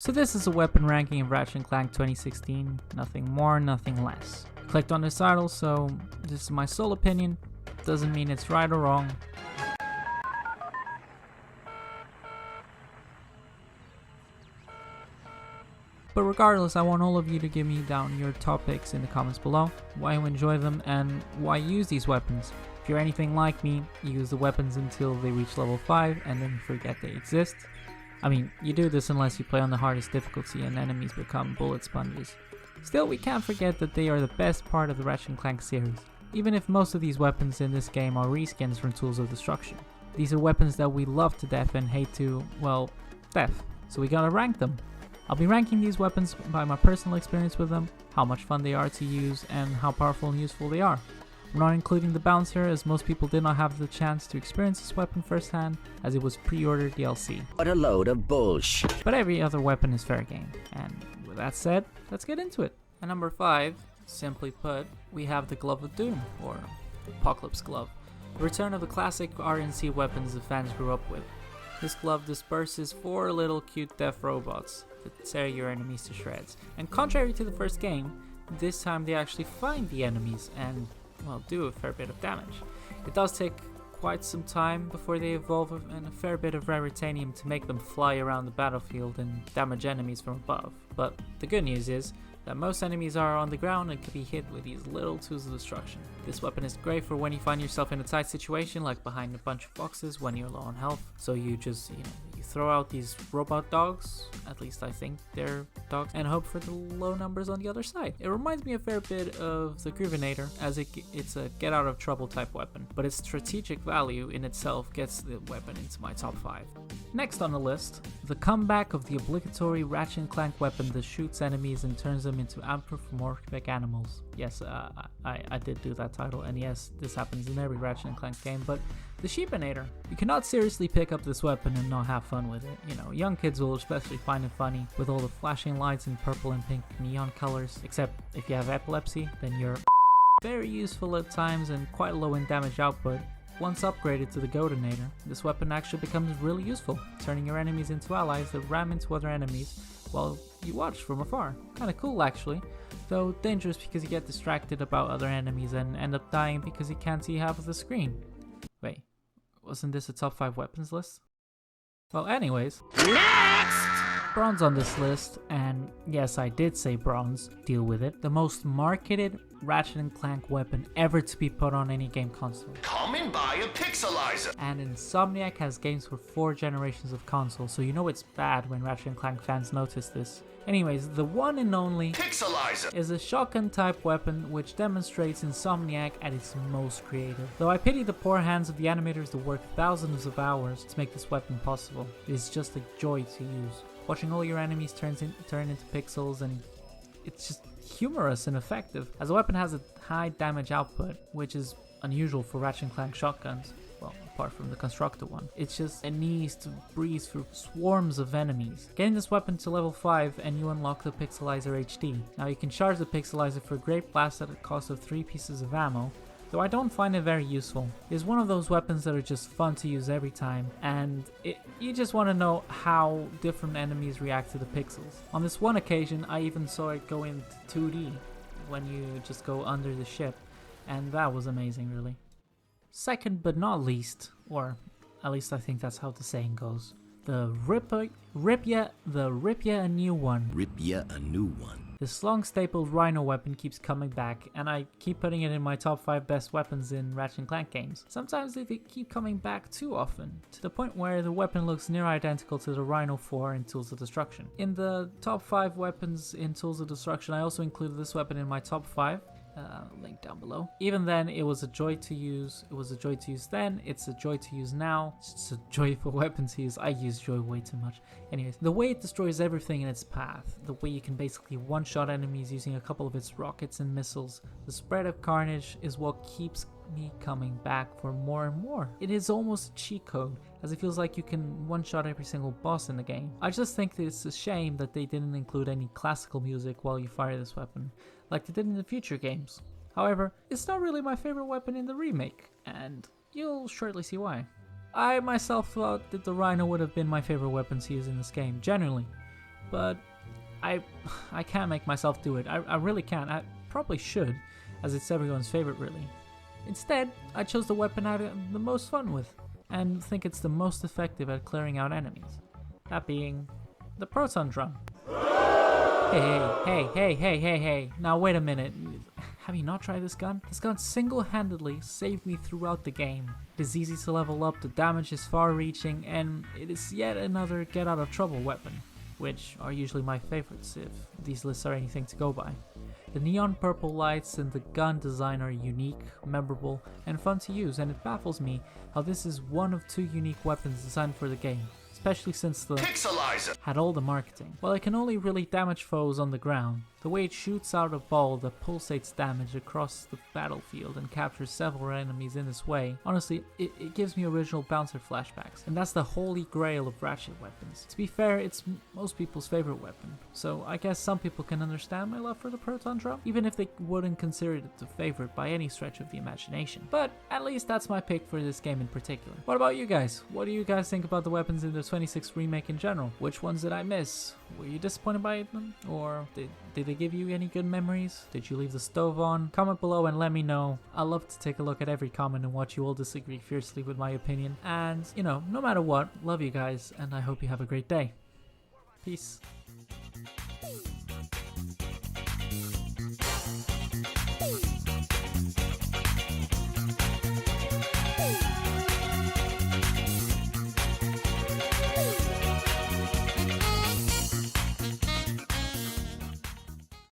So this is a weapon ranking of Ratchet and Clank 2016, nothing more, nothing less. Clicked on this title, so this is my sole opinion, doesn't mean it's right or wrong. But regardless, I want all of you to give me down your top picks in the comments below, why you enjoy them and why you use these weapons. If you're anything like me, you use the weapons until they reach level 5 and then you forget they exist. I mean, you do this unless you play on the hardest difficulty and enemies become bullet sponges. Still, we can't forget that they are the best part of the Ratchet and Clank series, even if most of these weapons in this game are reskins from Tools of Destruction. These are weapons that we love to death and hate to, well, death, so we gotta rank them. I'll be ranking these weapons by my personal experience with them, how much fun they are to use, and how powerful and useful they are. I'm not including the bouncer, as most people did not have the chance to experience this weapon firsthand, as it was pre-ordered DLC. What a load of bullshit. But every other weapon is fair game, and with that said, let's get into it. At number 5, simply put, we have the Glove of Doom, or Apocalypse Glove, the return of the classic RNC weapons the fans grew up with. This glove disperses 4 little cute death robots that tear your enemies to shreds, and contrary to the first game, this time they actually find the enemies and, well, do a fair bit of damage. It does take quite some time before they evolve and a fair bit of raritanium to make them fly around the battlefield and damage enemies from above. But the good news is that most enemies are on the ground and can be hit with these little tools of destruction. This weapon is great for when you find yourself in a tight situation, like behind a bunch of boxes when you're low on health. So you just, you throw out these robot dogs, at least I think they're dogs, and hope for the low numbers on the other side. It reminds me a fair bit of the Sheepinator, as it's a get out of trouble type weapon, but its strategic value in itself gets the weapon into my top 5. Next on the list, the comeback of the obligatory Ratchet and Clank weapon that shoots enemies and turns them into anthropomorphic animals. Yes, I did do that title, and yes, this happens in every Ratchet and Clank game, but the Sheepinator. You cannot seriously pick up this weapon and not have fun with it. Young kids will especially find it funny with all the flashing lights in purple and pink neon colors, except if you have epilepsy, then you're very useful at times and quite low in damage output. Once upgraded to the Godinator, this weapon actually becomes really useful, turning your enemies into allies that ram into other enemies while you watch from afar. Kinda cool actually, though dangerous because you get distracted about other enemies and end up dying because you can't see half of the screen. Wait, wasn't this a top 5 weapons list? Well, anyways, next! Bronze on this list, and yes, I did say bronze, deal with it, the most marketed Ratchet and Clank weapon ever to be put on any game console. Come and buy a Pixelizer. And Insomniac has games for 4 generations of consoles, so you know it's bad when Ratchet and Clank fans notice this. Anyways, the one and only Pixelizer is a shotgun type weapon which demonstrates Insomniac at its most creative. Though I pity the poor hands of the animators that worked thousands of hours to make this weapon possible. It is just a joy to use. Watching all your enemies turn into pixels, and it's just humorous and effective. As the weapon has a high damage output, which is unusual for Ratchet and Clank shotguns, well, apart from the constructor one. It's just an ease to breeze through swarms of enemies. Getting this weapon to level 5 and you unlock the Pixelizer HD. Now you can charge the Pixelizer for a great blast at a cost of 3 pieces of ammo, though I don't find it very useful. It's one of those weapons that are just fun to use every time, and you just want to know how different enemies react to the pixels. On this one occasion, I even saw it go into 2D when you just go under the ship, and that was amazing really. Second but not least, or at least I think that's how the saying goes, the rip ya a new one. Rip ya a new one. This long stapled Rhino weapon keeps coming back, and I keep putting it in my top 5 best weapons in Ratchet and Clank games. Sometimes they keep coming back too often, to the point where the weapon looks near identical to the Rhino 4 in Tools of Destruction. In the top 5 weapons in Tools of Destruction, I also included this weapon in my top 5. Link down below. Even then, it was a joy to use. It was a joy to use then. It's a joy to use now. It's a joyful weapon to use. I use joy way too much. Anyways, the way it destroys everything in its path, the way you can basically one-shot enemies using a couple of its rockets and missiles, the spread of carnage is what keeps me coming back for more and more. It is almost a cheat code, as it feels like you can one-shot every single boss in the game. I just think that it's a shame that they didn't include any classical music while you fire this weapon, like they did in the future games. However, it's not really my favorite weapon in the remake, and you'll shortly see why. I myself thought that the Rhino would have been my favorite weapon to use in this game, generally. but I can't make myself do it. I really can't. I probably should, as it's everyone's favorite really. Instead, I chose the weapon I had the most fun with, and think it's the most effective at clearing out enemies. That being the proton drum. Hey. Now wait a minute. Have you not tried this gun? This gun single-handedly saved me throughout the game. It is easy to level up, the damage is far-reaching, and it is yet another get-out-of-trouble weapon, which are usually my favorites if these lists are anything to go by. The neon purple lights and the gun design are unique, memorable, and fun to use, and it baffles me how this is one of 2 unique weapons designed for the game, especially since the Pixelizer had all the marketing. While it can only really damage foes on the ground, the way it shoots out a ball that pulsates damage across the battlefield and captures several enemies in this way, honestly, it gives me original Bouncer flashbacks, and that's the holy grail of Ratchet weapons. To be fair, it's most people's favorite weapon, so I guess some people can understand my love for the proton drum, even if they wouldn't consider it the favorite by any stretch of the imagination. But at least that's my pick for this game in particular. What about you guys? What do you guys think about the weapons in the 26 remake in general? Which ones did I miss? Were you disappointed by them? Or did they give you any good memories? Did you leave the stove on? Comment below and let me know. I love to take a look at every comment and watch you all disagree fiercely with my opinion. And, you know, no matter what, love you guys, and I hope you have a great day. Peace.